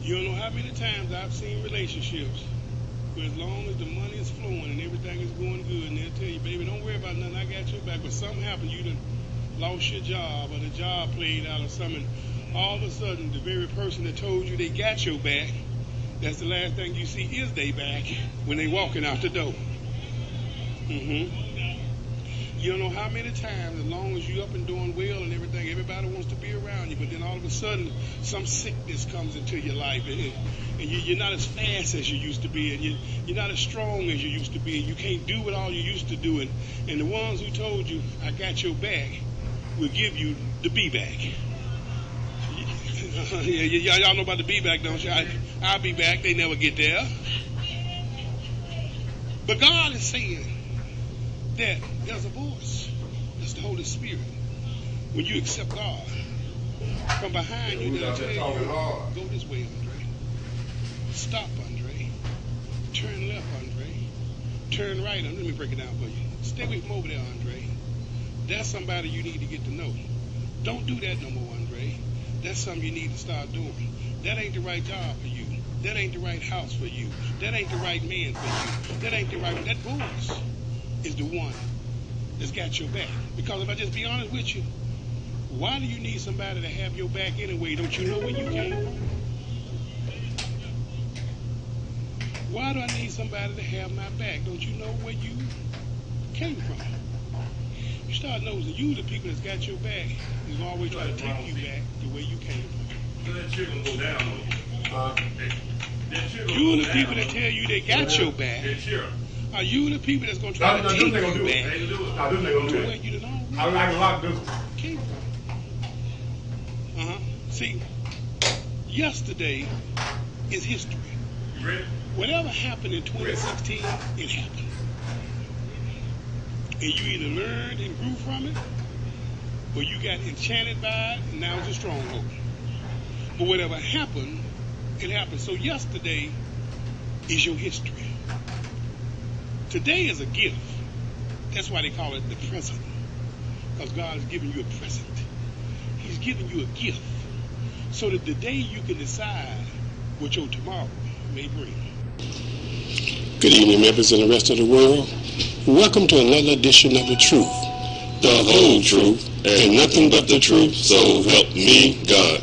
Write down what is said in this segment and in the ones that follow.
You don't know how many times I've seen relationships where as long as the money is flowing and everything is going good, and they'll tell you, baby, don't worry about nothing, I got your back. But something happened, you done lost your job, or the job played out or something. All of a sudden, the very person that told you they got your back, that's the last thing you see is they back when they walking out the door. You don't know how many times, as long as you up and doing well and everything, everybody wants to be around you, but then all of a sudden, some sickness comes into your life, and you're not as fast as you used to be, and you're not as strong as you used to be, and you can't do what all you used to do, and the ones who told you, I got your back, will give you the be back. Y'all know about the be back, don't you? I'll be back. They never get there. But God is saying that there's a voice. That's the Holy Spirit. When you accept God, from behind you, they'll tell you, go this way, Andre. Stop, Andre. Turn left, Andre. Turn right. Let me break it down for you. Stay away from over there, Andre. That's somebody you need to get to know. Don't do that no more, Andre. That's something you need to start doing. That ain't the right job for you. That ain't the right house for you. That ain't the right man for you. That ain't the right... That voice is the one that's got your back. Because if I just be honest with you, why do you need somebody to have your back anyway? Don't you know where you came from? Why do I need somebody to have my back? Don't you know where you came from? You start noticing you, the people that's got your back, is always trying to take you back the way you came from. That shit gonna go down. You the people that tell you they got your back. Are you the people that's gonna try to take you back to where you done already came from? See, yesterday is history. You ready? Whatever happened in 2016, it happened. And you either learned and grew from it, or you got enchanted by it, and now it's a stronghold. But whatever happened, it happened. So yesterday is your history. Today is a gift. That's why they call it the present. Because God is giving you a present. He's giving you a gift. So that the day you can decide what your tomorrow may bring. Good evening, members and the rest of the world. Welcome to another edition of The Truth, the whole truth, and nothing but the truth, so help me God.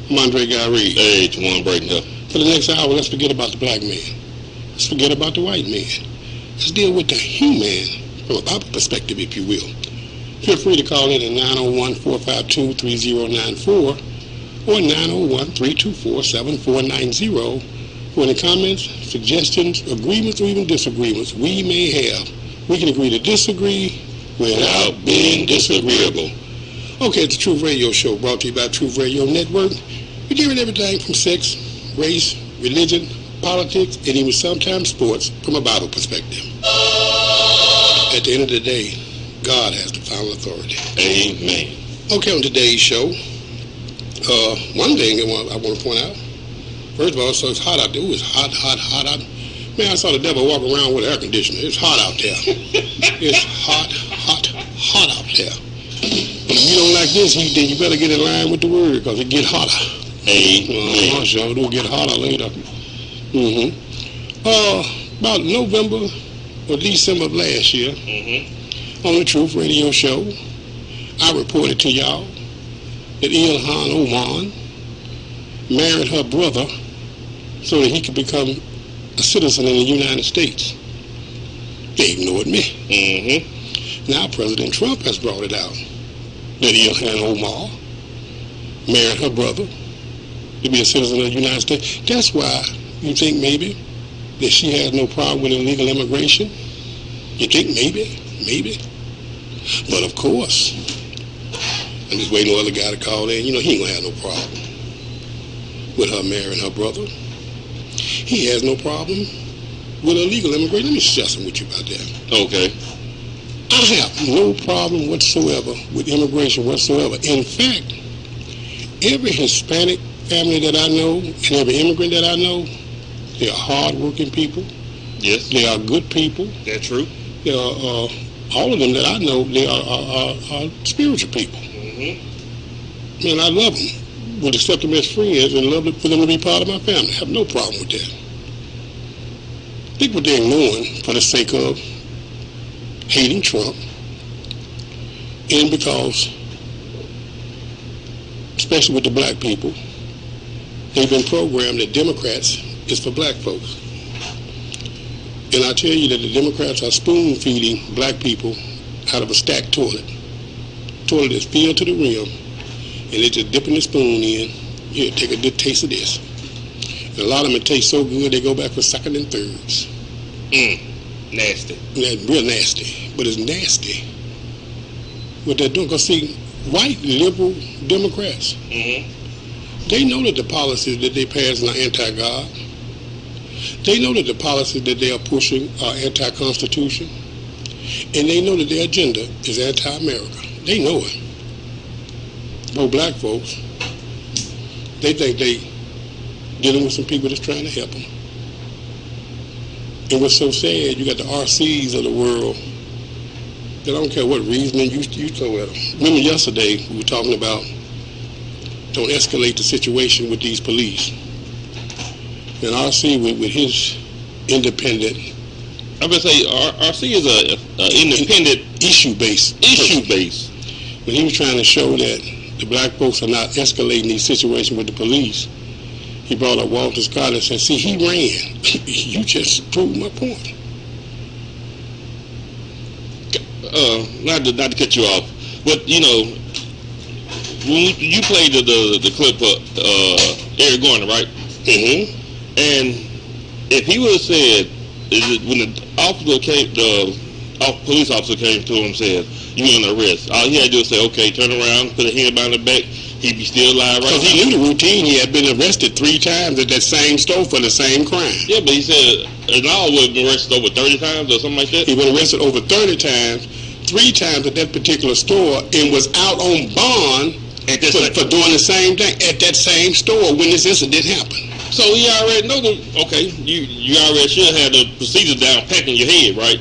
I'm Andre Gary. Hey, Juwan Breaking Up. For the next hour, let's forget about the black man. Let's forget about the white man. Let's deal with the human from a Bible perspective, if you will. Feel free to call in at 901-452-3094 or 901-324-7490 for any comments, suggestions, agreements, or even disagreements we may have. We can agree to disagree without being disagreeable. Okay, it's the Truth Radio Show, brought to you by Truth Radio Network. We're giving everything from sex, race, religion, politics, and even sometimes sports from a Bible perspective. At the end of the day, God has the final authority. Amen. Okay, on today's show, one thing I want to point out. First of all, so it's hot out there. Ooh, it's hot out. Man, I saw the devil walk around with air conditioner. It's hot out there. It's hot out there. But if you don't like this heat, then you better get in line with the word, because it get hotter. Amen. Sure, it'll get hotter later. About November or December of last year, on the Truth Radio Show, I reported to y'all that El-Amin married her brother so that he could become a citizen in the United States. They ignored me. Now President Trump has brought it out that El-Amin married her brother to be a citizen of the United States. That's why you think maybe that she has no problem with illegal immigration. You think maybe. But of course, I'm just waiting on the other guy to call in. You know, he ain't gonna have no problem with her marrying her brother. He has no problem with illegal immigration. Let me share something with you about that. Okay. I have no problem whatsoever with immigration whatsoever. In fact, every Hispanic family that I know and every immigrant that I know, they are hard-working people. Yes. They are good people. That's true. They are, all of them that I know, they are spiritual people. Man, I love them. would accept them as friends and love for them to be part of my family. I have no problem with that. I think what they're ignoring for the sake of hating Trump, and because, especially with the black people, they've been programmed that Democrats is for black folks. And I tell you that the Democrats are spoon-feeding black people out of a stacked toilet. Toilet is filled to the rim, and they're just dipping the spoon in. Here, take a good taste of this. And a lot of them, it tastes so good, they go back for second and thirds. Nasty. That's real nasty. But it's nasty what they're doing. Because, see, white liberal Democrats, they know that the policies that they pass are anti-God. They know that the policies that they are pushing are anti-Constitution. And they know that their agenda is anti-America. They know it. But black folks, they think they dealing with some people that's trying to help them. And what's so sad, you got the RCs of the world that I don't care what reasoning you throw at them. Remember yesterday we were talking about don't escalate the situation with these police. And RC with his independent, I'm going to say RC is a independent issue-based. When he was trying to show that the black folks are not escalating these situations with the police, he brought up Walter Scott and said, see, he ran. You just proved my point. Not to cut you off, but, you know, when you played the clip of Eric Garner, right? Mm-hmm. And if he would have said, when the police officer came to him and said, you're under arrest, all he had to do was say, okay, turn around, put a hand behind the back, he'd be still alive right now. Because he knew the routine. He had been arrested 3 times at that same store for the same crime. Yeah, but he said, in all, would have been arrested over 30 times or something like that? He been arrested over 30 times, 3 times at that particular store, and was out on bond for doing the same thing at that same store when this incident happened. So he already know you already should have the procedures down pat in your head, right?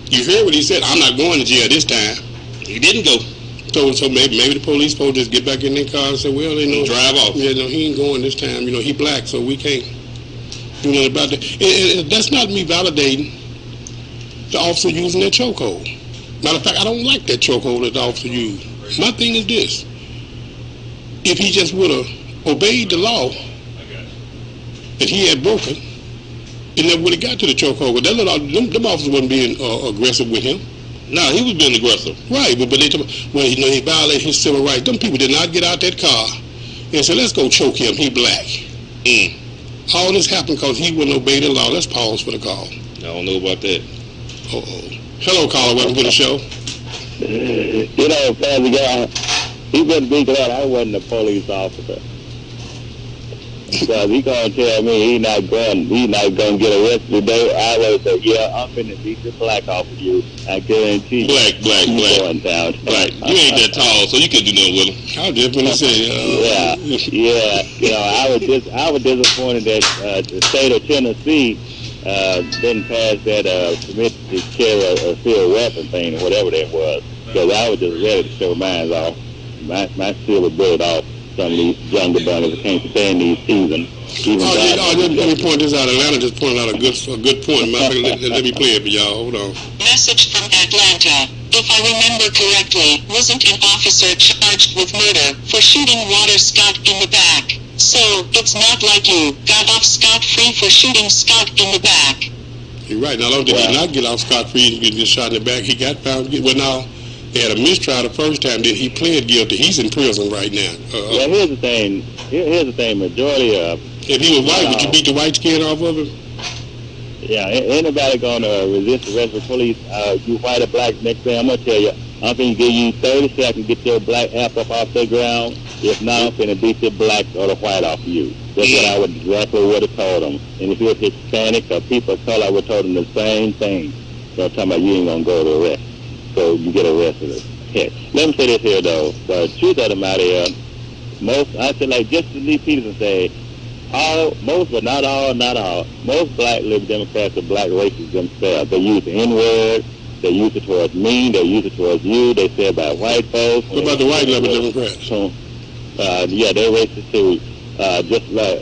You heard what he said, I'm not going to jail this time. He didn't go. So maybe the police folks just get back in their car and say, well, they know, drive off. Yeah, no, he ain't going this time. You know, he black, so we can't do nothing about that. And that's not me validating the officer using that chokehold. Matter of fact, I don't like that chokehold that the officer used. My thing is this. If he just would have obeyed the law that he had broken, it never would have got to the chokehold. Them officers wasn't being aggressive with him. No, he was being aggressive. Right, but they told me, well, you know, he violated his civil rights. Them people did not get out that car and say, let's go choke him, he black. All this happened because he wouldn't obey the law. Let's pause for the call. I don't know about that. Hello, caller, welcome to the show. You know, Pastor Guy, he better be glad I wasn't a police officer. Because he gonna tell me he not gonna get arrested today. I would say, yeah, I'm finna beat the black off of you. I guarantee you. Black. Going down. Black. You ain't that tall, so you can't do nothing with him. I was just gonna say, yeah. You know, I was disappointed that the state of Tennessee didn't pass that permit to carry a concealed weapon thing or whatever that was. Because I was just ready to show mine off. My silver bullet off. Some of these younger bunnies can't stand these seasons. Let me point this out. Atlanta just pointed out a good point. Let me play it for y'all. Hold on. Message from Atlanta. If I remember correctly, wasn't an officer charged with murder for shooting Walter Scott in the back? So, it's not like you got off scot-free for shooting Scott in the back. You're right. Not only did he not get off scot-free and get shot in the back, he got found. Well, now, they had a mistrial the first time. Then he pled guilty. He's in prison right now. Well, here's the thing. Majority of... If he was white, would you beat the white skin off of him? Yeah, anybody gonna resist the arrest of the police, you white or black, next thing I'm gonna tell you, I'm finna give you 30 seconds to get your black ass up off the ground. If not, I'm finna beat the black or the white off of you. That's what exactly what I told them. And if you're Hispanic or people of color, I would have told them the same thing. So I'm talking about you ain't gonna go to arrest. So you get arrested. Heck, let me say this here though. The truth of the matter is, I feel like just as Lee Peterson say, most, but not all, most black liberal Democrats are black racists themselves. They use the N-word, they use it towards me, they use it towards you, they say about white folks. What about the white liberal Democrats? Yeah, they're racist too. Just like,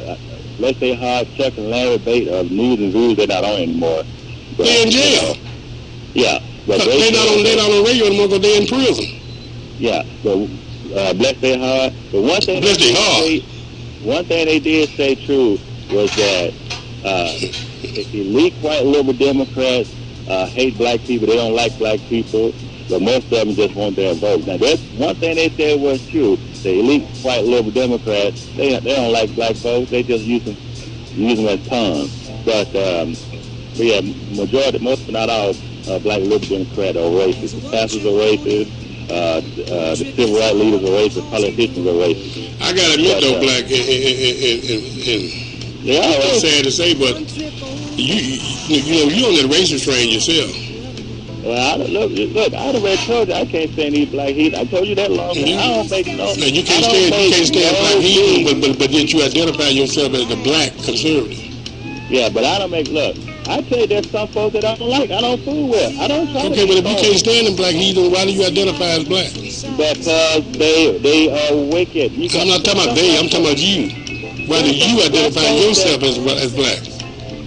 let's say how Chuck and Larry Bate of News and Views, they're not on anymore. But, They're in jail. Yeah. But they're not on radio anymore because they're in prison. Yeah. But bless their heart. But one thing they did say true was that elite white liberal Democrats hate black people. They don't like black people. But most of them just want their vote. Now, that's one thing they said was true. The elite white liberal Democrats, they don't like black folks. They just use them as pawns. But yeah, most but not all black liberal Democrats are racist. The pastors are racist. The civil rights leaders are racist. Politicians are racist. I gotta admit though, black, and it's sad to say, but you on that racist train yourself. Well, look, I already told you I can't stand these black heathen. I told you that long ago. I don't make no. No, you can't stand black heathen, but yet you identify yourself as the black conservative. Yeah, but I don't make. Look, I tell you, there's some folks that I don't like. I don't fool with. I don't try. Okay, but if you can't stand them black heathen, why do you identify as black? Because they are wicked. I'm not talking about they. I'm talking about you. Why do you identify yourself as black?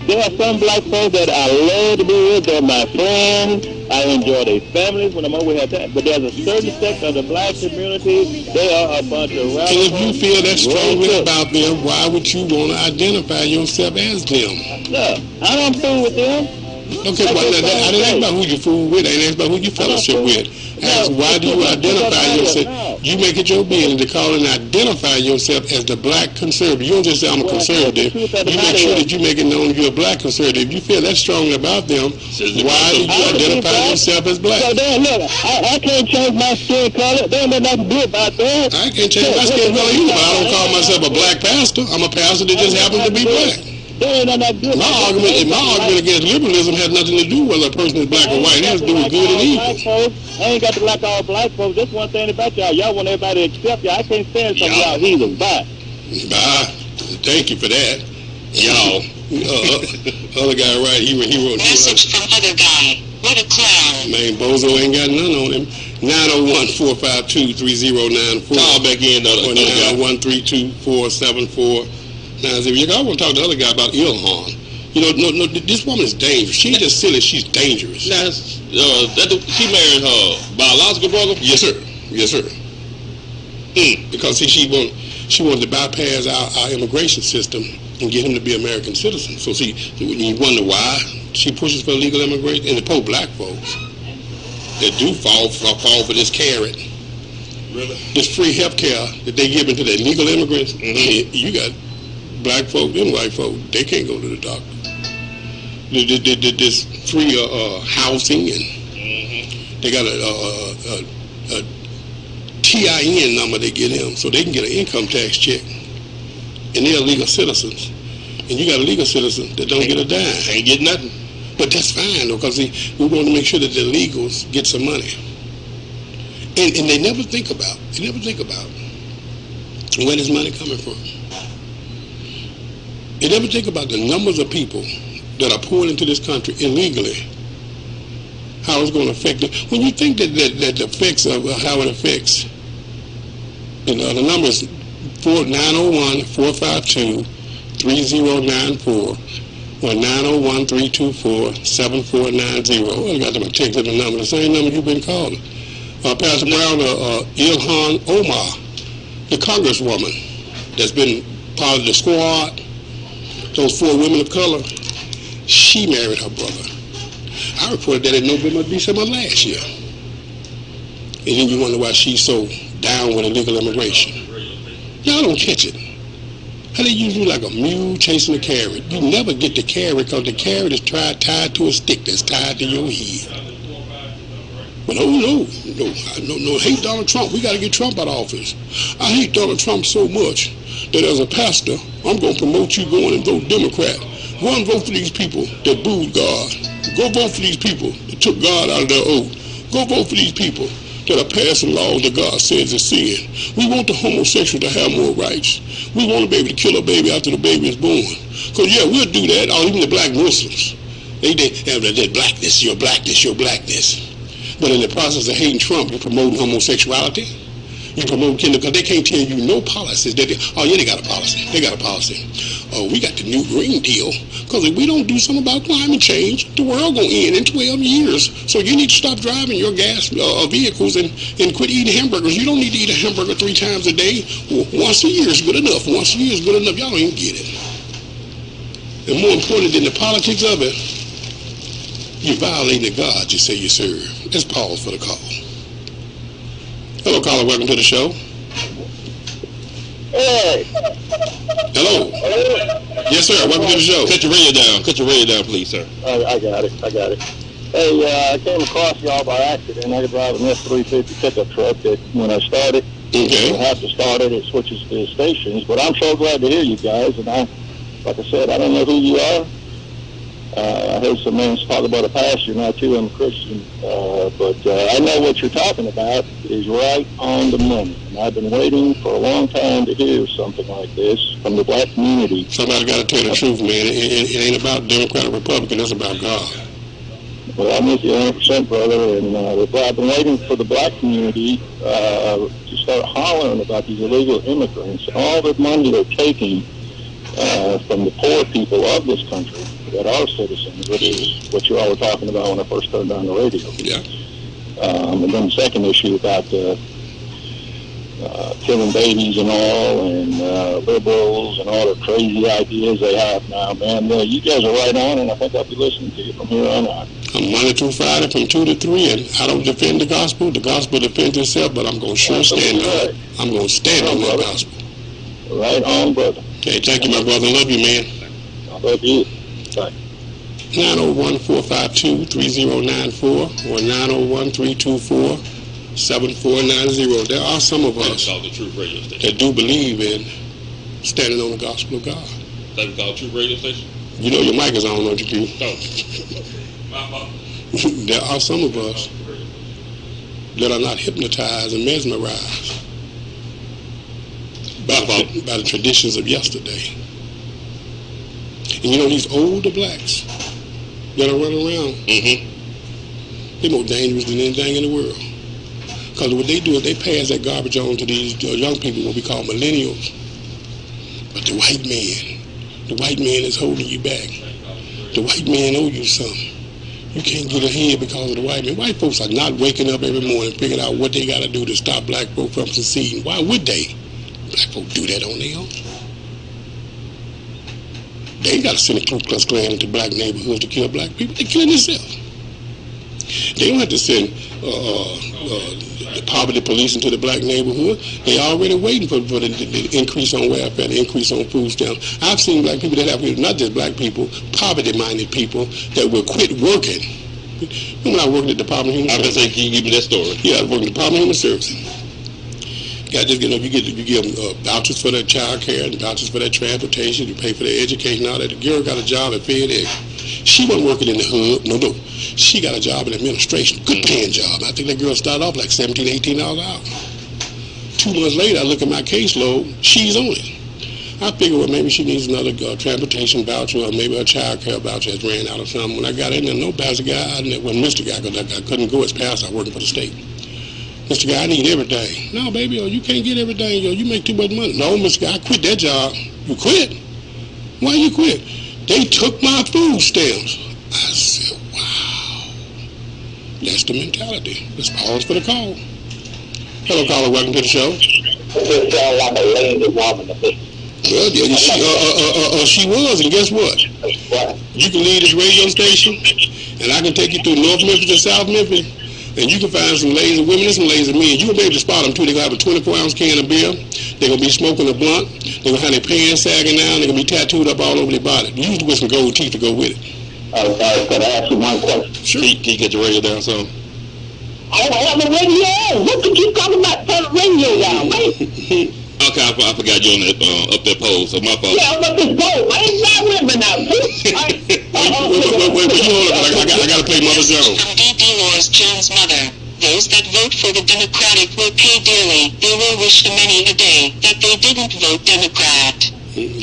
There are some black folks that I love to be with. They're my friends. I enjoy their families when I'm over here. But there's a certain section of the black community, they are a bunch of radicals. And if you feel that strongly about them, why would you want to identify yourself as them? Look, I don't fool with them. Okay, well, I didn't ask about who you fool with. I didn't ask about who you fellowship with. Ask why do you identify yourself? You make it your business to call and identify yourself as the black conservative. You don't just say I'm a conservative. You make sure that you make it known you're a black conservative. If you feel that strongly about them, why do you identify yourself as black? So then, look, I can't change my skin color. There ain't nothing to do about that. I can't change my skin color either, but I don't call myself a black pastor. I'm a pastor that just happens to be black. My argument against liberalism has nothing to do with whether a person is black or white. It has to do with good and evil. I ain't got to like all black folks. That's one thing about y'all. Y'all want everybody to accept y'all. I can't stand some of y'all heathens. Bye. Thank you for that. Y'all. Other guy, right? He wrote. Message from other guy. What a clown. Man, Bozo ain't got none on him. 901-452-3094. Call back in. Or 901-324-7490. I want to talk to the other guy about El-Amin. No, this woman is dangerous. She ain't just silly, she's dangerous. Now, she married her biological brother? Yes, sir. Yes, sir. Because she wanted to bypass our immigration system and get him to be American citizen. So you wonder why she pushes for illegal immigration, and the poor black folks that do fall for this carrot. Really? This free health care that they give to the illegal immigrants. Mm-hmm. You got black folk and white folk, they can't go to the doctor. This free housing, and they got a TIN number they get them so they can get an income tax check. And they're legal citizens. And you got a legal citizen that don't get a dime. Ain't get nothing. But that's fine though, because we want to make sure that the illegals get some money. And they never think about where this money coming from. They never think about the numbers of people that are poured into this country illegally, how it's going to affect them. When you think that the effects of how it affects, the number is 901-452-3094 or 901-324-7490. I got them a text the number, the same number you've been calling. Pastor Brown, Ilhan Omar, the congresswoman that's been part of the squad, those 4 women of color, she married her brother. I reported that in November, December last year. And then you wonder why she's so down with illegal immigration. Y'all don't catch it. How they use you like a mule chasing a carrot. You never get the carrot because the carrot is tied to a stick that's tied to your head. But no, hate Donald Trump. We got to get Trump out of office. I hate Donald Trump so much that as a pastor, I'm going to promote you going and vote Democrat. Go and vote for these people that booed God. Go vote for these people that took God out of their oath. Go vote for these people that are passing laws that God says is sin. We want the homosexual to have more rights. We want to be able to kill a baby after the baby is born. Because, yeah, we'll do that, or even the black Muslims. They have that blackness, your blackness, your blackness. But in the process of hating Trump, you're promoting homosexuality. You promote kindle because they can't tell you no policies. They got a policy. They got a policy. Oh, we got the new Green Deal. Because if we don't do something about climate change, the world going to end in 12 years. So you need to stop driving your gas vehicles and quit eating hamburgers. You don't need to eat a hamburger 3 times a day. Once a year is good enough. Once a year is good enough. Y'all don't even get it. And more important than the politics of it, you're violating the God you say you serve. Let's pause for the call. Hello, caller. Welcome to the show. Hey. Hello. Yes, sir. Welcome to the show. Cut your radio down. Cut your radio down, please, sir. I got it. Hey, I came across y'all by accident. I drive an F-350 pickup truck that when I started, Okay. I have to start it switches to stations. But I'm so glad to hear you guys. And like I said, I don't know who you are. I heard some men talk about a pastor. Now, too, I'm a Christian. But I know what you're talking about is right on the money. And I've been waiting for a long time to hear something like this from the black community. Somebody got to tell the truth, man. It ain't about Democrat or Republican. It's about God. Well, I'm with you 100%, brother. And I've been waiting for the black community to start hollering about these illegal immigrants and all the money they're taking from the poor people of this country that are citizens, which is what you all were talking about when I first turned on the radio. Yeah. And then the second issue about killing babies and all, and liberals and all the crazy ideas they have now, man. You guys are right on, and I think I'll be listening to you from here on out. I'm Monday through Friday from 2 to 3, and I don't defend the gospel. The gospel defends itself, but I'm going to sure stand on it. I'm going to stand on that gospel. Right on, brother. Okay, thank you, my brother. Love you, man. I love you. Bye. 901-452-3094 or 901-324-7490. There are some of us Call the Truth Radio Station. that do believe in standing on the gospel of God. They call Truth Radio Station. You know your mic is on, don't you, Q? No. My fault. There are some of us that are not hypnotized and mesmerized by the traditions of yesterday. And you know these older blacks that are running around, they're more dangerous than anything in the world. Because what they do is they pass that garbage on to these young people, what we call millennials. But the white man is holding you back. The white man owe you something. You can't get ahead because of the white man. White folks are not waking up every morning figuring out what they got to do to stop black folk from succeeding. Why would they? Black folk do that on their own. They ain't got to send a Ku Klux Klan into black neighborhoods to kill black people. They're killing themselves. They don't have to send the poverty police into the black neighborhood. They already waiting for the increase on welfare, the increase on food stamps. I've seen black people that have, not just black people, poverty-minded people that will quit working. Remember when I worked at the Department of Human Services? I was going to say, can you give me that story? Yeah, I worked at the Department of Human Services. Yeah, just you give them vouchers for their child care and vouchers for their transportation. You pay for their education and all that. The girl got a job at FedEx. She wasn't working in the hub. No. She got a job in administration. Good paying job. I think that girl started off like $17, $18 an hour. 2 months later, I look at my caseload. She's on it. I figured, well, maybe she needs another transportation voucher, or maybe her child care voucher has ran out or something. When I got in there, no pastor guy, Mr. Guy, because I couldn't go as pastor. I was working for the state. Mr. Guy, I need everything. No, baby, you can't get everything. You make too much money. No, Mr. Guy, I quit that job. You quit? Why you quit? They took my food stamps. I said, wow. That's the mentality. Let's pause for the call. Hello, caller. Welcome to the show. This sounds like a lazy woman to me. Well, yeah, she was, and guess what? You can leave this radio station, and I can take you through North Memphis and South Memphis, and you can find some lazy women and some lazy men. You will be able to spot them, too. They're going to have a 24-ounce can of beer. They're going to be smoking a blunt. They're going to have their pants sagging down. They're going to be tattooed up all over their body. Usually with some gold teeth to go with it. Can I ask you one question? Sure. Can you get your radio down some? I don't have the radio on. What did you talk about? Turn the radio down, man. Okay, I forgot you on that up that pole, so my fault. Yeah, I'm up this boat. I ain't got women now, see? Wait, you hold up. I got to play Mother Jones. From D. Dolores Jones' mother. Those that vote for the Democratic will pay dearly. They will wish to many a day that they didn't vote Democrat.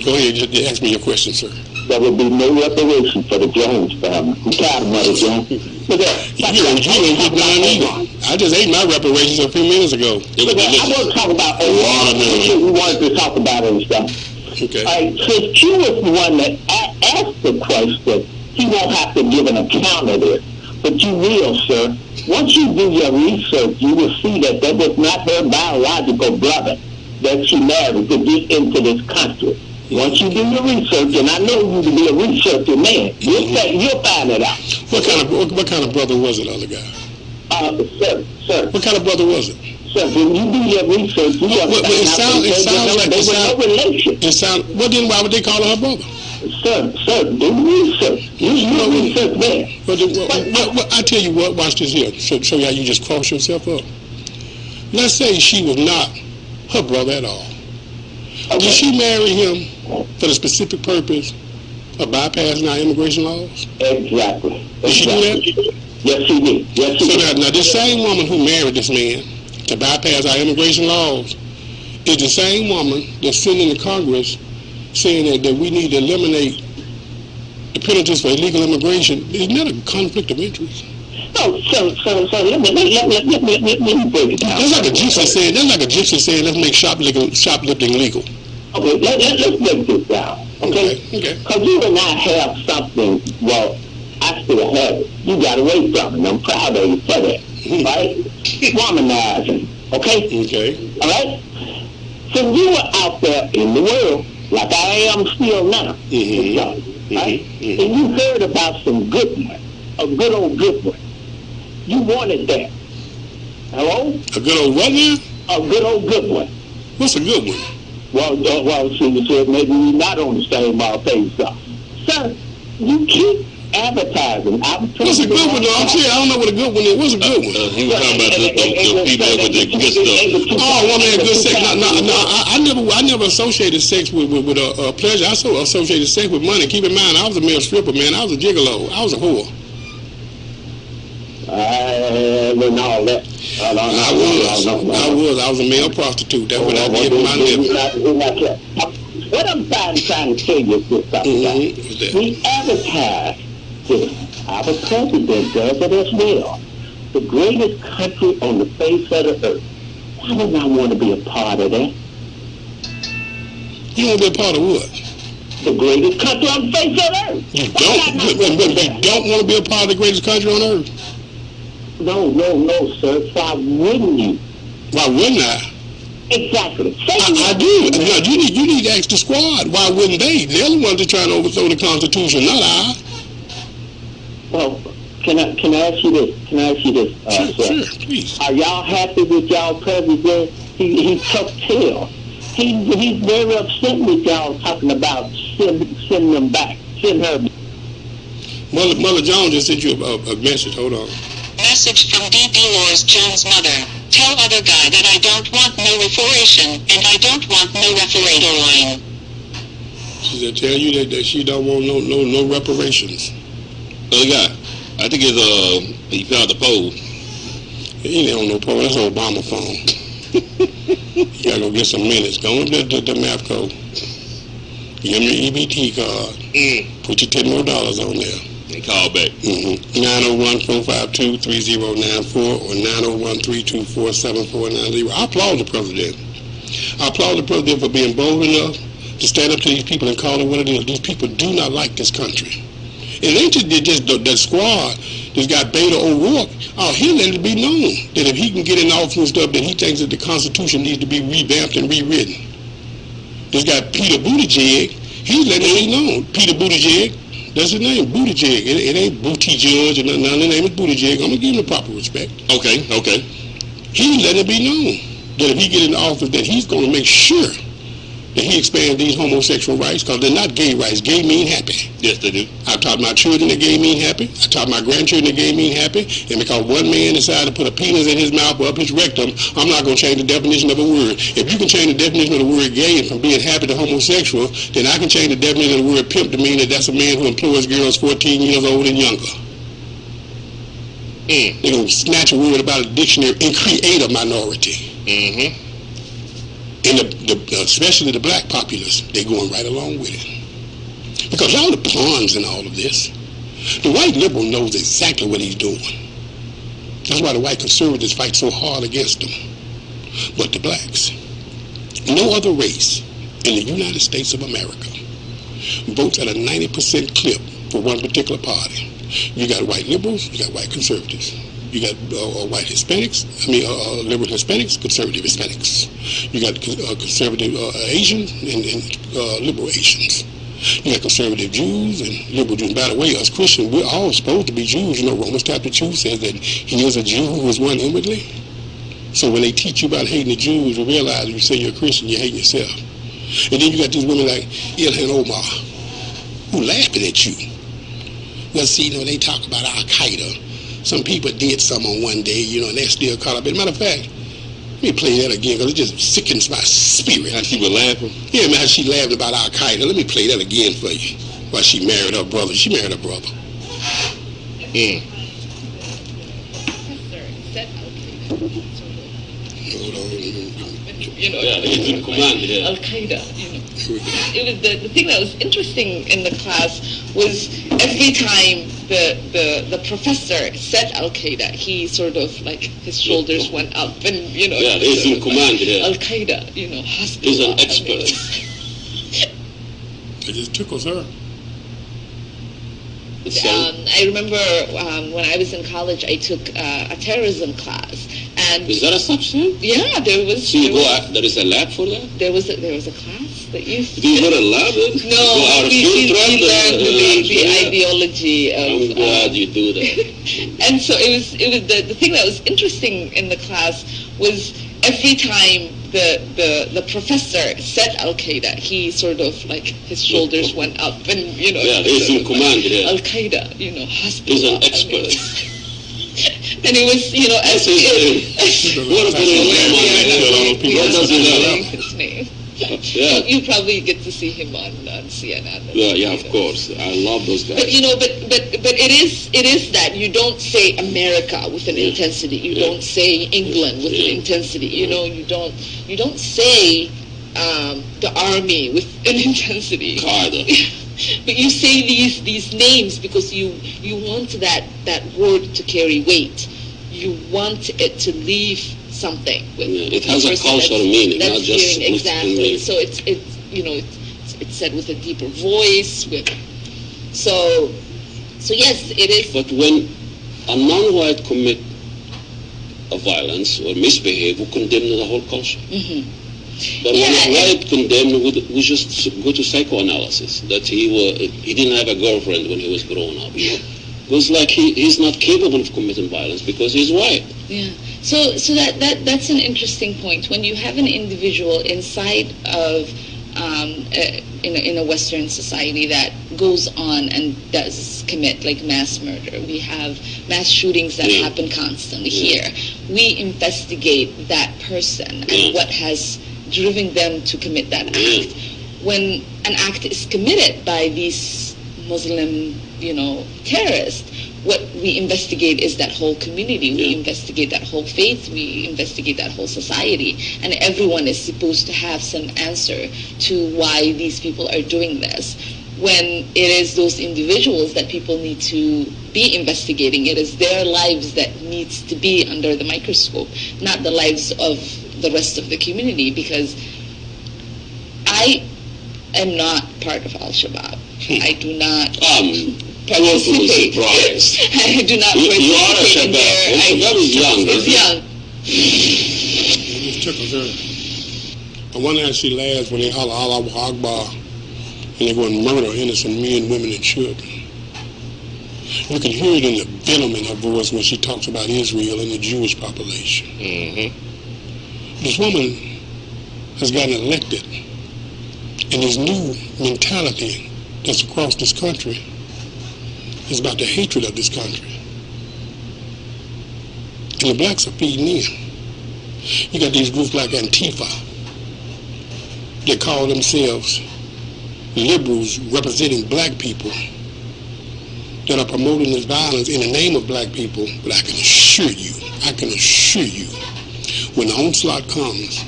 Go ahead. Just ask me your question, sir. there would be no reparation for the Jones family. I'm tired of Mother Jones. Look at You don't get none either. I just ate my reparations a few minutes ago. I want to talk about a lot of things we wanted to talk about and stuff. Okay. All right, since Q was the one that asked the question, he won't have to give an account of this. But you will, sir. Once you do your research, you will see that that was not her biological brother that she married to get into this country. Once you do your research, and I know you to be a researcher man, you'll find it out. What kind of brother was it, other guy? Sir. What kind of brother was it? Sir, when you do your research, you will find out there was no relation. Well, then why would they call her her brother? Sir, do research. You research there. I tell you what, watch this here. Show you how you just cross yourself up. Let's say she was not her brother at all. Okay. Did she marry him for the specific purpose of bypassing our immigration laws? Exactly. Did she do that? Yes, she did. So now this same woman who married this man to bypass our immigration laws is the same woman that's sitting in the Congress saying that we need to eliminate the penalties for illegal immigration. Isn't that a conflict of interest? No, so let me break it down. That's like a gypsy saying, let's make shoplifting legal. Okay, let's break this down. Okay? Because you and I have something, well, I still have it. You got away from it, and I'm proud of you for that. Right? Womanizing. Okay? All right? So you were out there in the world, like I am still now. Right? And you heard about some good one, a good old good one. You wanted that. Hello? A good old what now? A good old good one. What's a good one? Well, see, you said maybe we're not on the same page stuff. Sir, you keep advertising. What's a good one, though? I'm saying I don't know what a good one is. What's a good one? He was talking about the female with the good stuff. Oh, woman had good sex. No. I never associated sex with pleasure. I associated sex with money. Keep in mind, I was a male stripper, man. I was a gigolo. I was a whore. I learned all that. I was a male prostitute. That's what I did with my living. What I'm trying to tell you is this. We advertise this. Our president does it as well. The greatest country on the face of the earth. Why would I want to be a part of that? You want to be a part of what? The greatest country on the face of the earth. You don't want to be a part of the greatest country on earth? No, sir. Why wouldn't you? Why wouldn't I? Exactly. I do. Now, you need to ask the squad. Why wouldn't they? They're the ones that trying to overthrow the Constitution, not I. Well, can I ask you this? Sure, please. Are y'all happy with y'all president? He took tail. He's very upset with y'all talking about sending them back. Send her. Mother Jones just sent you a message. Hold on. Message from D. Dolores Jones' mother. Tell other guy that I don't want no reparation, and I don't want no referendum. She said, tell you that she don't want no reparations. Other guy, I think he found the poll. He ain't on no poll. That's an Obama phone. You gotta go get some minutes. Go on the map code. Give me your EBT card. Put your $10 more on there. And call back. 901-452-3094 or 901-324-7490. I applaud the president. I applaud the president for being bold enough to stand up to these people and call it what it is. These people do not like this country. It ain't just that squad that's got Beto O'Rourke. He'll let it be known that if he can get in office and stuff, that he thinks that the Constitution needs to be revamped and rewritten. This guy Peter Buttigieg, he's letting it be known. Peter Buttigieg, that's his name, Buttigieg. It ain't Buttigieg or nothing. The name is Buttigieg. I'm going to give him the proper respect. Okay. He's letting it be known that if he get in office, that he's going to make sure that he expands these homosexual rights, because they're not gay rights. Gay mean happy. Yes, they do. I taught my children that gay mean happy. I taught my grandchildren that gay mean happy. And because one man decided to put a penis in his mouth or up his rectum, I'm not going to change the definition of a word. If you can change the definition of the word gay from being happy to homosexual, then I can change the definition of the word pimp to mean that that's a man who employs girls 14 years old and younger. They're going to snatch a word about a dictionary and create a minority. And especially the black populace, they're going right along with it. Because y'all the pawns in all of this. The white liberal knows exactly what he's doing. That's why the white conservatives fight so hard against them. But the blacks, no other race in the United States of America votes at a 90% clip for one particular party. You got white liberals, you got white conservatives. You got white Hispanics, liberal Hispanics, conservative Hispanics. You got conservative Asians and liberal Asians. You got conservative Jews and liberal Jews. By the way, us Christians, we're all supposed to be Jews. You know, Romans chapter 2 says that he is a Jew who was one inwardly. So when they teach you about hating the Jews, you realize you say you're a Christian, you're hating yourself. And then you got these women like El-Amin who laughing at you. Well, see, you know, they talk about Al-Qaeda. Some people did some on one day, you know, and they're still caught up. As a matter of fact, let me play that again because it just sickens my spirit. How she was laughing? Yeah, man, how she laughed about Al-Qaeda. Let me play that again for you. While she married her brother. She married her brother. Hold on. You know, he's in command, yeah. Al-Qaeda, you know. It was the thing that was interesting in the class was every time the professor said Al-Qaeda, he sort of like his shoulders went up and, you know. Yeah, he's in command, yeah. Al-Qaeda, you know, he's an expert. It just tickles her. I remember when I was in college, I took a terrorism class, and is that a such thing? Yeah, there was. So there is a lab for that? There was a class that used. Do you go to a lab? No, we learned the ideology of. I'm glad you do that. And so it was the thing that was interesting in the class was every time the professor said Al-Qaeda, he sort of like his shoulders went up and, you know. Yeah, he's in command, yeah. Al-Qaeda, you know, he's an expert. And it was, you know, as what does he know? His name. Yeah. You probably get to see him on CNN. Yeah, of course. I love those guys. But you know, but it is that you don't say America with an intensity. You don't say England with an intensity. You know, you don't say the army with an intensity. But you say these names because you want that word to carry weight. You want it to leave something. With it has a cultural meaning, not just exactly. Meaning. So it's you know it's said with a deeper voice. So yes, it is. But when a non-white commit a violence or misbehave, we condemn the whole culture. Mm-hmm. But when a white condemned, we just go to psychoanalysis that he didn't have a girlfriend when he was growing up. You know? It was like he's not capable of committing violence because he's white. Yeah. So that's an interesting point. When you have an individual inside of in a Western society that goes on and does commit like mass murder, we have mass shootings that happen constantly here. We investigate that person and what has driven them to commit that act. When an act is committed by these Muslim, you know, terrorists, what we investigate is that whole community. We investigate that whole faith. We investigate that whole society. And everyone is supposed to have some answer to why these people are doing this. When it is those individuals that people need to be investigating, it is their lives that needs to be under the microscope, not the lives of the rest of the community, because I am not part of Al-Shabaab. I do not participate. I do not participate in their... Al-Shabaab is young. It's young. It tickles her. I wonder how she laughs when they holler Allahu Akbar and they go and murder innocent men, women, and children. You can hear it in the venom in her voice when she talks about Israel and the Jewish population. Mm-hmm. This woman has gotten elected, and this new mentality that's across this country is about the hatred of this country. And the blacks are feeding in. You got these groups like Antifa. They call themselves liberals representing black people that are promoting this violence in the name of black people. But I can assure you, when the onslaught comes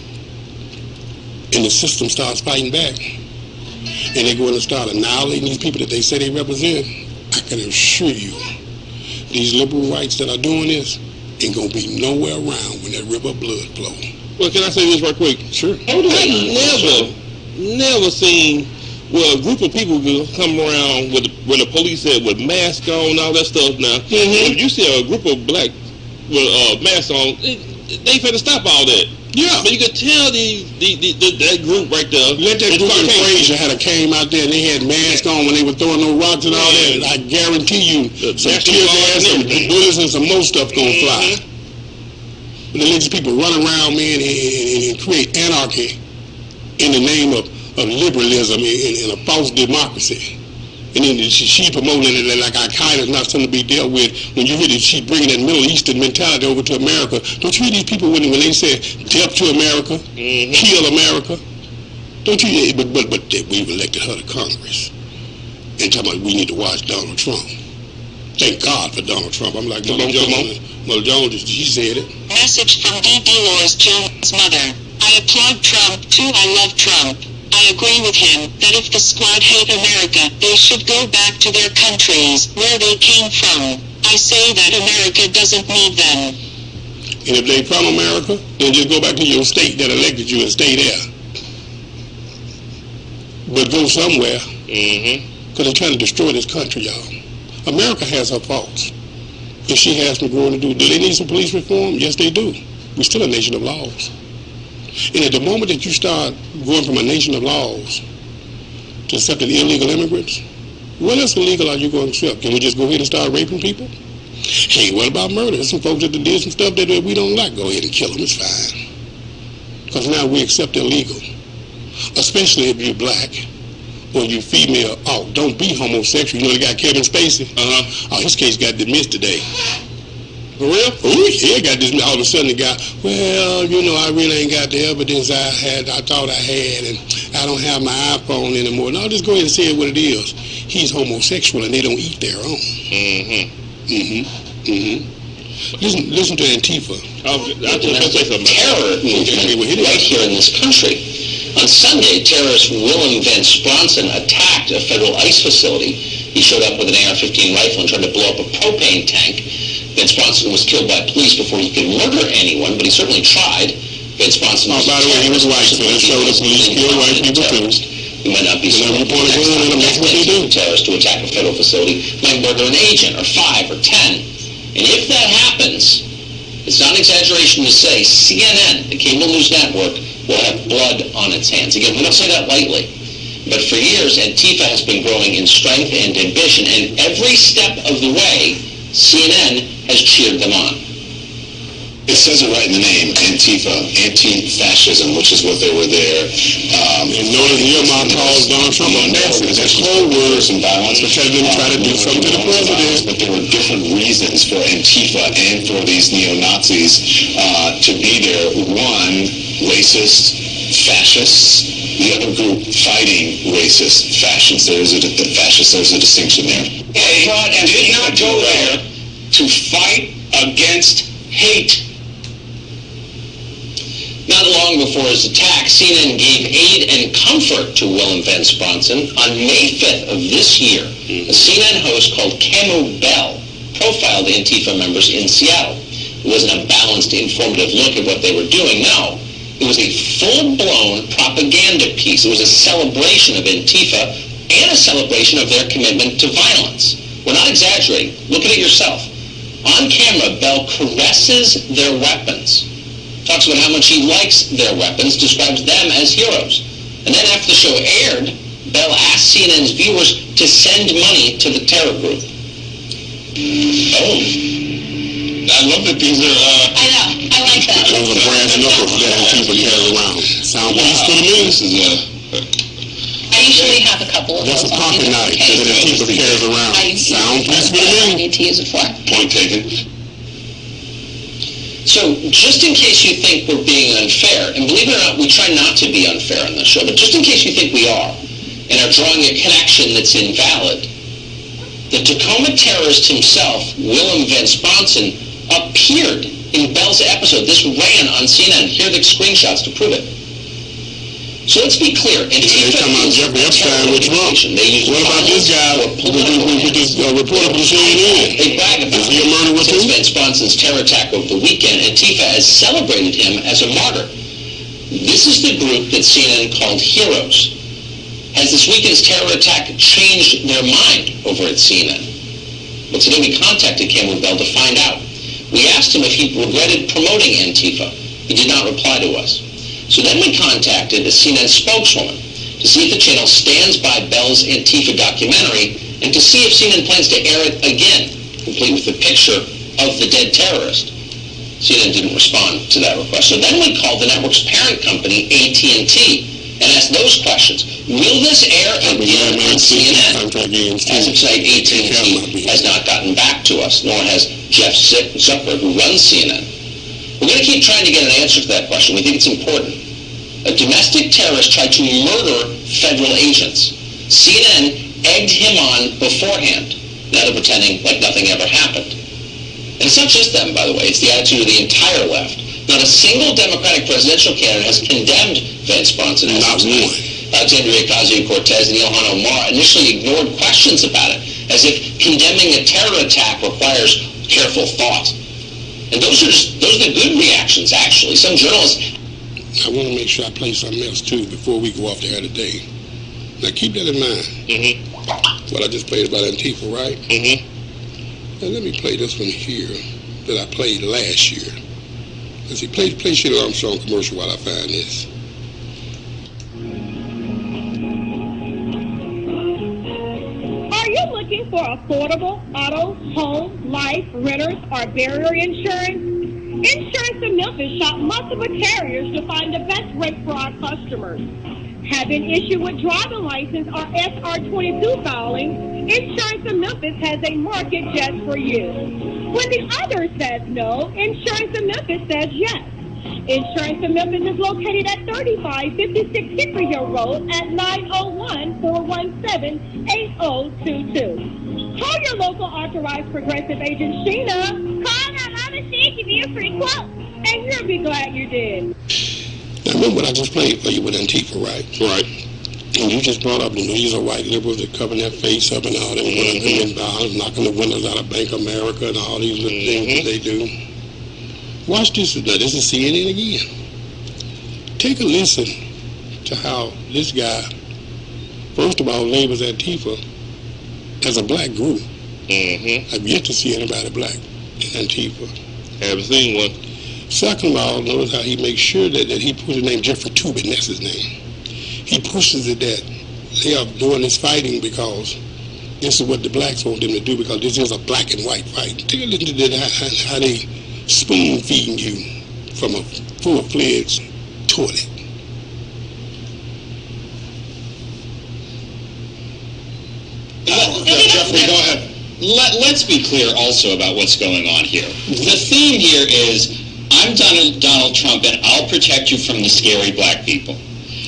and the system starts fighting back, and they go in and start annihilating these people that they say they represent, I can assure you, these liberal rights that are doing this ain't gonna be nowhere around when that river of blood flow. Well, can I say this right quick? Sure. I never seen a group of people come around with when the police said with masks on, all that stuff. Now, if you see a group of black with masks on, they finna stop all that. Yeah. But you could tell that group right there. Let that group in Frazier had came out there and they had masks on when they were throwing those rocks and all that. I guarantee you some tear gas, some bullets, and some more stuff gonna fly. But they let these people run around, man, and create anarchy in the name of liberalism and a false democracy. And then she promoting it like Al-Qaeda is not something to be dealt with. When you really, she's bringing that Middle Eastern mentality over to America. Don't you hear these people when they say death to America, kill America? Don't you? But we've elected her to Congress. And talking about we need to watch Donald Trump. Thank God for Donald Trump. I'm like, Mother Jones, she said it. Message from D. Dolores Jones' mother. I applaud Trump too. I love Trump. I agree with him that if the squad hate America, they should go back to their countries where they came from. I say that America doesn't need them. And if they from America, then just go back to your state that elected you and stay there. But go somewhere, because they're trying to destroy this country, y'all. America has her faults, and she has some growing to do. Do they need some police reform? Yes, they do. We're still a nation of laws. And at the moment that you start going from a nation of laws to accepting illegal immigrants, what else illegal are you going to accept? Can we just go ahead and start raping people? Hey, what about murder? There's some folks that did some stuff that we don't like. Go ahead and kill them. It's fine. Because now we accept illegal. Especially if you're black or you're female. Oh, don't be homosexual. You know, they got Kevin Spacey. Oh, his case got dismissed today. For real? Oh, yeah, got this. All of a sudden the guy, well, you know, I really ain't got the evidence I thought I had, and I don't have my iPhone anymore. No, just go ahead and say it what it is. He's homosexual, and they don't eat their own. Listen to Antifa. Terror movement right here in this country. On Sunday, terrorist Willem Van Spronsen attacked a federal ICE facility. He showed up with an AR-15 rifle and tried to blow up a propane tank. Van Spronsen was killed by police before he could murder anyone, but he certainly tried. Van Spronsen was by the way, he was white, so let's show the police kill white people too. He might not be so much terrorist to attack a federal facility, might murder an agent, or 5, or 10. And if that happens, it's not an exaggeration to say CNN, the cable news network, will have blood on its hands. Again, we don't say that lightly. But for years, Antifa has been growing in strength and ambition, and every step of the way, CNN has cheered them on. It says it right in the name, Antifa, anti-fascism, which is what they were there. And notice Yermak calls Donald Trump a Nazi. That's cold words and violence because they try to do something to the president. But there were different reasons for Antifa and for these neo-Nazis to be there. One, racist, fascists. The other group fighting racist fascists. There's a distinction there. They did not go there to fight against hate. Not long before his attack, CNN gave aid and comfort to Willem Van Spronsen. On May 5th of this year, a CNN host called Camu Bell profiled Antifa members in Seattle. It wasn't a balanced, informative look at what they were doing. No, it was a full-blown propaganda piece. It was a celebration of Antifa and a celebration of their commitment to violence. We're not exaggerating. Look at it yourself. On camera, Bell caresses their weapons, talks about how much he likes their weapons, describes them as heroes. And then after the show aired, Bell asked CNN's viewers to send money to the terror group. Oh. I love that these are... I know. I like that. Those are brass knuckles that Antifa carries around. Sound peaceful to me? This is I usually have a couple of That's those a pocket knife that Antifa carries around. Sound peaceful to I me? need to use it for. point taken. So, just in case you think we're being unfair, and believe it or not, we try not to be unfair on this show, but just in case you think we are, and are drawing a connection that's invalid, the Tacoma terrorist himself, Willem Van Spronsen, appeared in Bell's episode. This ran on CNN. Here are the screenshots to prove it. So let's be clear. They're talking about Jeffrey Epstein with Trump. What about this guy with this reporter from CNN? They brag about Is he a murderer too? Since Vince Bronson's terror attack over the weekend, Antifa has celebrated him as a martyr. This is the group that CNN called heroes. Has this weekend's terror attack changed their mind over at CNN? Well, today we contacted Cameron Bell to find out. We asked him if he regretted promoting Antifa. He did not reply to us. So then we contacted a CNN spokeswoman to see if the channel stands by Bell's Antifa documentary and to see if CNN plans to air it again, complete with a picture of the dead terrorist. CNN didn't respond to that request. So then we called the network's parent company, AT&T, and asked those questions. Will this air again on CNN? As of tonight, AT&T has not gotten back to us, nor has Jeff Zucker, who runs CNN. We're going to keep trying to get an answer to that question. We think it's important. A domestic terrorist tried to murder federal agents. CNN egged him on beforehand. Now they're pretending like nothing ever happened. And it's not just them, by the way. It's the attitude of the entire left. Not a single Democratic presidential candidate has condemned Vince Bronson. Not one. Alexandria Ocasio-Cortez and Ilhan Omar initially ignored questions about it, as if condemning a terror attack requires careful thought. And those are the good reactions, actually. Some journalists... I want to make sure I play something else, too, before we go off the air today. Now, keep that in mind. Mm-hmm. What I just played about Antifa, right? Mm-hmm. Now, let me play this one here that I played last year. Let's see, play Sheila Armstrong commercial while I find this. Are you looking for affordable auto, home, life, renters, or barrier insurance? Insurance in Memphis shop multiple carriers to find the best rate for our customers. Have an issue with driving license or SR22 filing? Insurance in Memphis has a market just for you. When the other says no, Insurance in Memphis says yes. Insurance in Memphis is located at 3556 Hickory Hill Road at 901-417-8022. Call your local authorized progressive agent, Sheena. Call her, Mama, she give you a free quote, and you'll be glad you did. Now, remember what I just played for you with Antifa, right? Right. And you just brought up, these are white liberals that covering their face up and all them $1 knocking the windows out of Bank of America and all these little things that they do. Watch this. Now, this is CNN again. Take a listen to how this guy, first of all, labels Antifa as a black group. I've yet to see anybody black in Antifa. Haven't seen one. Second of all, notice how he makes sure that he puts the name Jeffrey Tubin, that's his name. He pushes it that they are doing this fighting because this is what the blacks want them to do, because this is a black and white fight. Take a listen to how they spoon-feeding you from a full-fledged toilet. Jeffrey, go ahead. Let's be clear also about what's going on here. The theme here is, I'm Donald Trump and I'll protect you from the scary black people.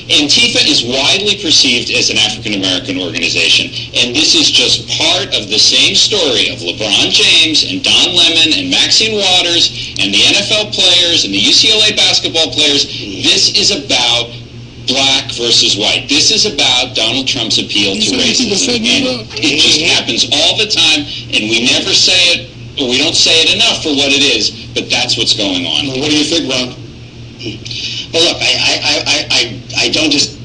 Antifa is widely perceived as an African-American organization, and this is just part of the same story of LeBron James and Don Lemon and Maxine Waters and the NFL players and the UCLA basketball players. This is about black versus white. This is about Donald Trump's appeal to racism, and it just happens all the time, and we never say it, or we don't say it enough for what it is, but that's what's going on. What do you think, Ron? Well, look, I don't just,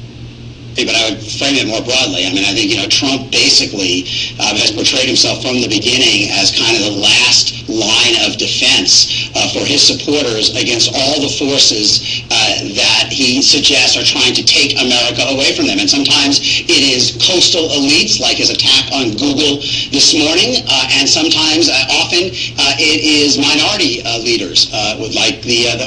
but I would frame it more broadly. I mean, I think, Trump basically has portrayed himself from the beginning as kind of the last line of defense for his supporters against all the forces that he suggests are trying to take America away from them. And sometimes it is coastal elites, like his attack on Google this morning, and sometimes, often, it is minority leaders, with like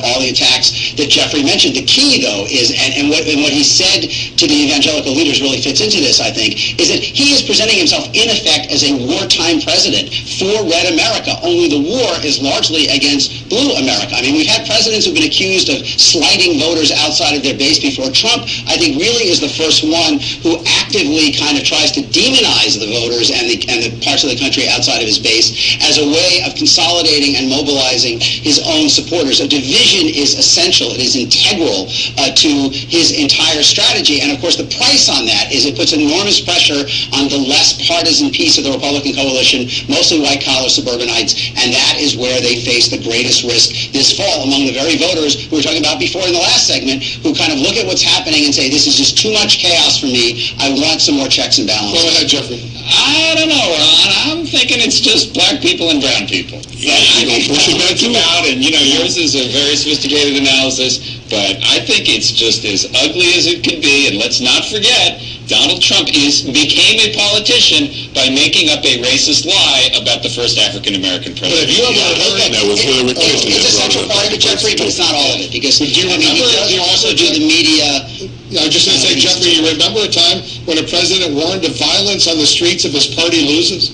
all the attacks that Jeffrey mentioned. The key, though, is, and what he said to the evangelical leaders really fits into this, I think, is that he is presenting himself, in effect, as a wartime president for red America, only the war is largely against blue America. I mean, we've had presidents who've been accused of slighting voters outside of their base before. Trump, I think, really is the first one who actively kind of tries to demonize the voters and the parts of the country outside of his base as a way of consolidating and mobilizing his own supporters. A division is essential. It is integral to his entire strategy. And, of course, the price on that is it puts enormous pressure on the less partisan piece of the Republican coalition, mostly white-collar suburbanites, and that is where they face the greatest risk this fall among the very voters who we were talking about before in the last segment, who kind of look at what's happening and say, this is just too much chaos for me. I want some more checks and balances. Go ahead, Jeffrey. I don't know, Ron. I'm thinking it's just black people and brown people. Yeah, you're going to push it back to about, and, you know, yours is a very sophisticated analysis, but I think it's just as ugly as it can be, and let's not forget, Donald Trump became a politician by making up a racist lie about the first African-American president. But have you ever heard that was Hillary Clinton? It's a central part of it, Jeffrey, but it's not all of it, because do you remember, he does also do the media. I was just going to say, Jeffrey, you remember a time when a president warned of violence on the streets if his party loses?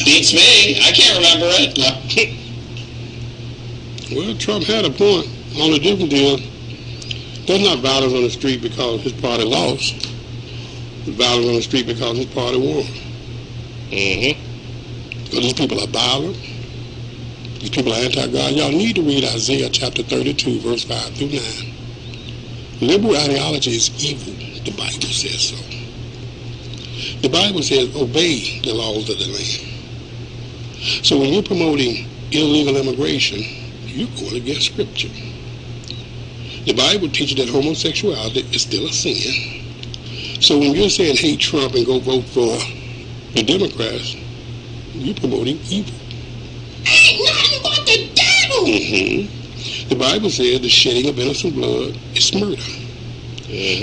Beats me. I can't remember it. Well, Trump had a point on a different deal. There's not violence on the street because his party lost. There's violence on the street because his party won. Because these people are violent. These people are anti-God. Y'all need to read Isaiah chapter 32, verse 5 through 9. Liberal ideology is evil. The Bible says so. The Bible says obey the laws of the land. So when you're promoting illegal immigration, you're going against Scripture. The Bible teaches that homosexuality is still a sin. So when you're saying hate Trump and go vote for the Democrats, you're promoting evil. Ain't nothing but the devil! The Bible says the shedding of innocent blood is murder.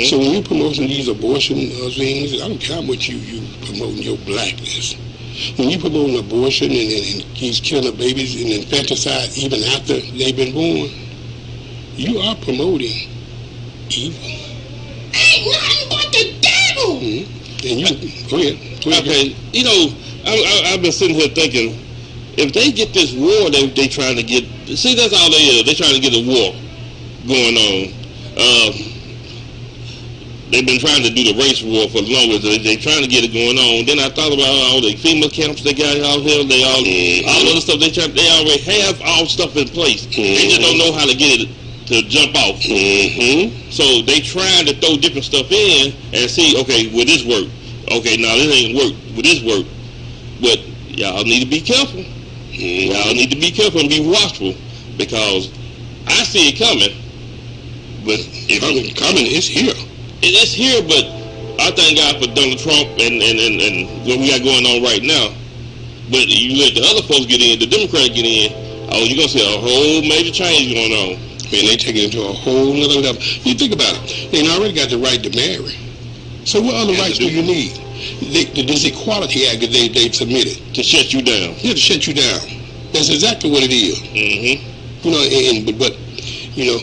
So when you're promoting these abortion things, I don't care how much you promoting your blackness. When you're promoting abortion and he's killing the babies and infanticide even after they've been born, you are promoting evil. Ain't nothing but the devil! And you, go ahead. Okay, you know, I've been sitting here thinking, if they get this war they trying to get, see, that's all they is. They're trying to get a war going on. They've been trying to do the race war for the longest. They're trying to get it going on. Then I thought about all the FEMA camps they got out here. They all other stuff. They already have all stuff in place. They just don't know how to get it to jump off. So they trying to throw different stuff in and see, okay, will this work? Okay, now this ain't work. Will this work? But y'all need to be careful. Y'all need to be careful and be watchful, because I see it coming. But if coming, it's here. It's here, but I thank God for Donald Trump and what we got going on right now. But you let the other folks get in, the Democrats get in, oh, you're going to see a whole major change going on. Man, they take it into a whole nother level. You think about it. They already got the right to marry. So what other rights do you need? This Equality Act that they've submitted. To shut you down. Yeah, to shut you down. That's exactly what it is. You know,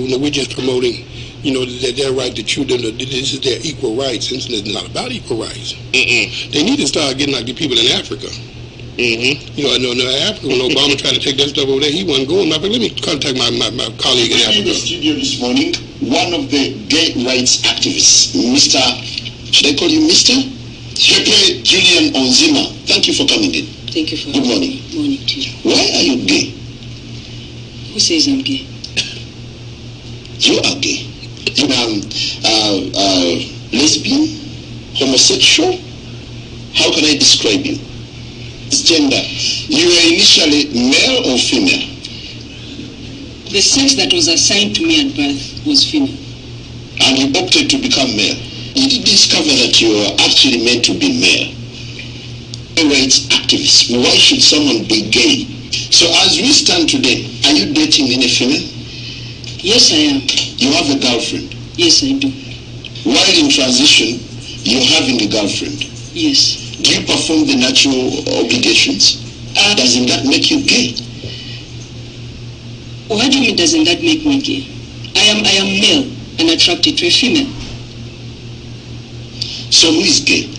but we're just promoting, you know, their right to choose them. This is their equal rights. It's not about equal rights. They need to start getting like the people in Africa. You know, I know in Africa, when Obama tried to take that stuff over there, he wasn't going. Let me contact my colleague in Africa. In the studio this morning, one of the gay rights activists, Mr. Should I call you Mr? Pepe Julian Onzima. Thank you for coming in. Thank you for Good morning. Good morning to you. Why are you gay? Who says I'm gay? You are gay. You are lesbian, homosexual. How can I describe you? It's gender. You were initially male or female? The sex that was assigned to me at birth was female. And you opted to become male. Did you discover that you are actually meant to be male? Gay rights activists, why should someone be gay? So as we stand today, are you dating any female? Yes, I am. You have a girlfriend? Yes, I do. While in transition, you're having a girlfriend? Yes. Do you perform the natural obligations? Doesn't that make you gay? What do you mean, doesn't that make me gay? I am male. and attracted to a female. So who is gay?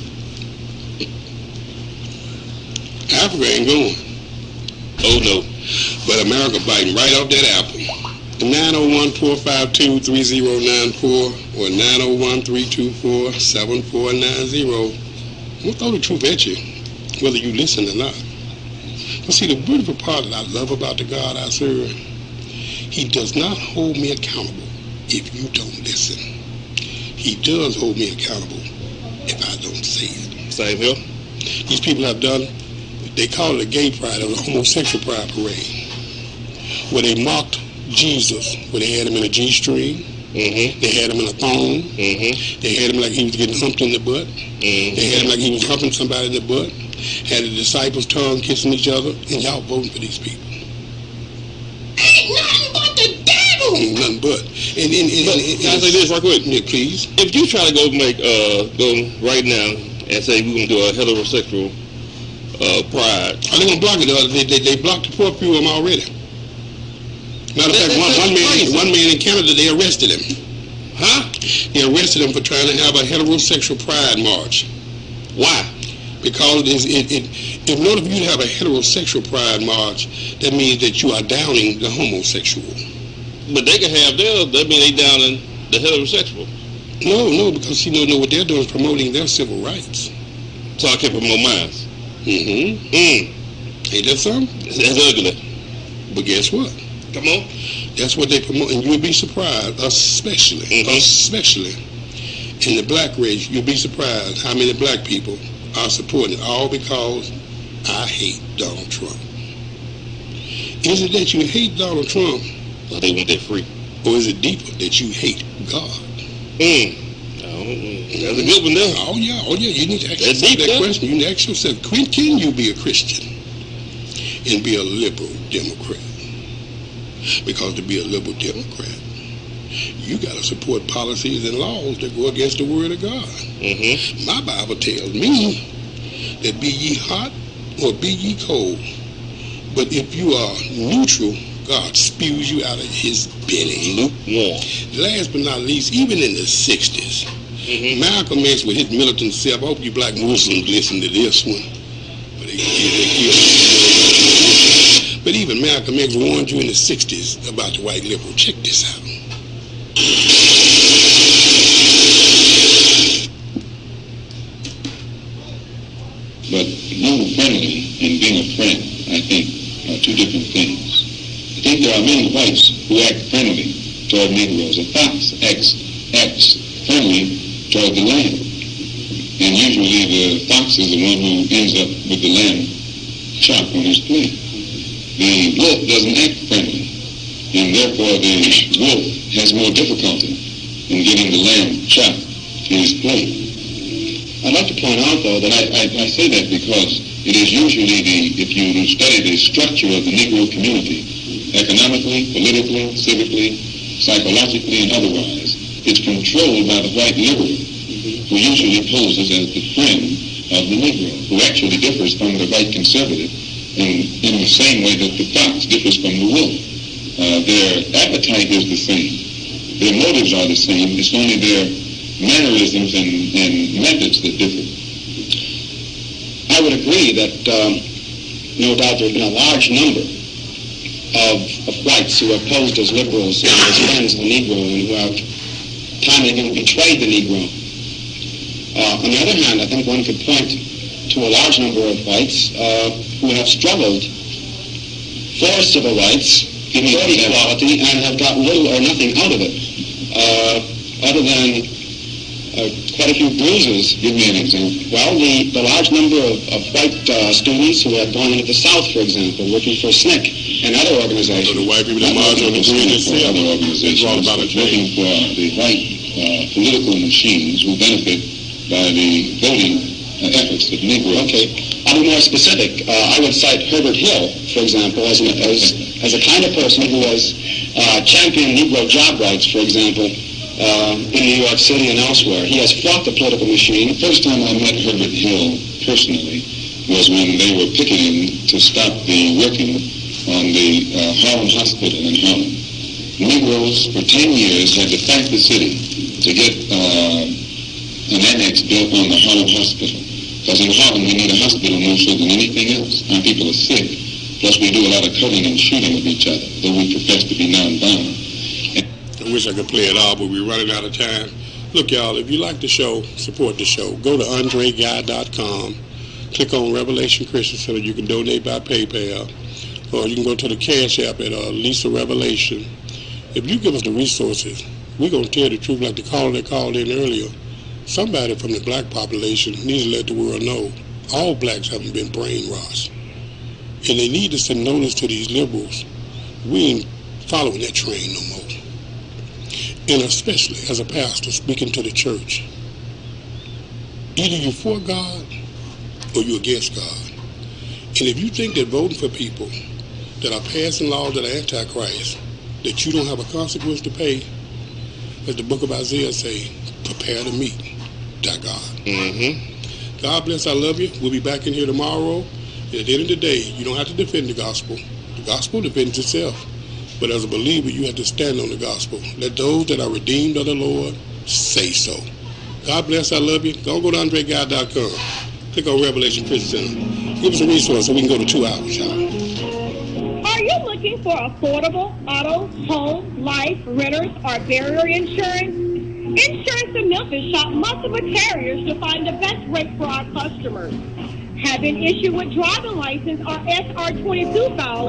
Africa ain't going. Oh no. But America biting right off that apple. 901-452-3094 or 901-324-7490. We'll throw the truth at you, whether you listen or not. But see, the beautiful part that I love about the God I serve, he does not hold me accountable if you don't listen. He does hold me accountable if I don't say it. Same here. These people have done, they call it a gay pride or a homosexual pride parade, where they mocked Jesus, where they had him in a G-string, they had him in a thong, they had him like he was getting humped in the butt, they had him like he was humping somebody in the butt, had the disciples tongue kissing each other, and y'all voting for these people. Ain't nothing but the devil! Ain't nothing but. And can I say this right quick? Yeah, please. If you try to go right now and say we're going to do a heterosexual pride. Are they going to block it? They blocked the poor few of them already. Matter of fact, one man in Canada, they arrested him. Huh? They arrested him for trying to have a heterosexual pride march. Why? Because in order for you to have a heterosexual pride march, that means that you are downing the homosexual. But they can have theirs. That means they downing the heterosexual. No, because you know what they're doing is promoting their civil rights. So I can promote mine. Ain't that something? That's ugly. But guess what? Come on. That's what they promote, and you'll be surprised, especially in the black race, you'll be surprised how many black people are supporting it, all because I hate Donald Trump. Is it that you hate Donald Trump? Or they want that free? Or is it deeper that you hate God? That's a good one there. Oh yeah, you need to ask yourself that question. You need to ask yourself, can you be a Christian and be a liberal Democrat? Because to be a liberal Democrat, you got to support policies and laws that go against the word of God. My Bible tells me that be ye hot or be ye cold. But if you are neutral, God spews you out of his belly. Lukewarm. Last but not least, even in the 60s, Malcolm X with his militant self, I hope you black Muslims listen to this one. But even Malcolm X warned you in the 60s about the white liberal. Check this out. But being friendly and being a friend, I think, are two different things. I think there are many whites who act friendly toward Negroes. A fox acts friendly toward the lamb. And usually the fox is the one who ends up with the lamb chopped on his plate. The wolf doesn't act friendly, and therefore the wolf has more difficulty in getting the lamb chopped to his plate. I'd like to point out, though, that I say that because it is usually if you study the structure of the Negro community, economically, politically, civically, psychologically, and otherwise, it's controlled by the white liberal, who usually poses as the friend of the Negro, who actually differs from the white conservative in the same way that the fox differs from the wolf. Their appetite is the same. Their motives are the same. It's only their mannerisms and methods that differ. I would agree that no doubt there have been a large number of whites who are posed as liberals and as friends of the Negro and who have time and again betrayed the Negro. On the other hand, I think one could point to a large number of whites who have struggled for civil rights, for equality, and have got little or nothing out of it, other than quite a few bruises. Give me an example. Well, the large number of white students who have gone into the South, for example, working for SNCC and other organizations. So the white people that march on the street and for other organizations, working for the white political machines who benefit by the voting efforts of Negroes. Okay. I'll be more specific. I would cite Herbert Hill, for example, as a kind of person who has championed Negro job rights, for example, in New York City and elsewhere. He has fought the political machine. The first time I met Herbert Hill personally was when they were picketing to stop the working on the Harlem Hospital in Harlem. Negroes for 10 years had to fight the city to get an annex built on the Harlem Hospital. Because in Harlem, we need a hospital more so than anything else. Our people are sick. Plus, we do a lot of cutting and shooting of each other, though we profess to be nonviolent. I wish I could play it all, but we're running out of time. Look, y'all, if you like the show, support the show. Go to AndreGuy.com. Click on Revelation Christian Center. You can donate by PayPal. Or you can go to the Cash App at Lisa Revelation. If you give us the resources, we're going to tell the truth like the caller that called in earlier. Somebody from the black population needs to let the world know all blacks haven't been brainwashed. And they need to send notice to these liberals. We ain't following that train no more. And especially as a pastor speaking to the church, either you're for God or you're against God. And if you think that voting for people that are passing laws that are antichrist, that you don't have a consequence to pay, as the book of Isaiah say, prepare to meet thy God. Mm-hmm. God bless, I love you. We'll be back in here tomorrow. And at the end of the day, you don't have to defend the gospel. The gospel defends itself. But as a believer, you have to stand on the gospel. Let those that are redeemed of the Lord say so. God bless, I love you. Don't go to AndreGuy.com. Click on Revelation Christian Center. Give us a resource so we can go to 2 hours, y'all. Are you looking for affordable auto, home, life, renters, or barrier insurance? Insurance in Memphis shop multiple carriers to find the best rate for our customers. Have an issue with driving license or SR22 filing?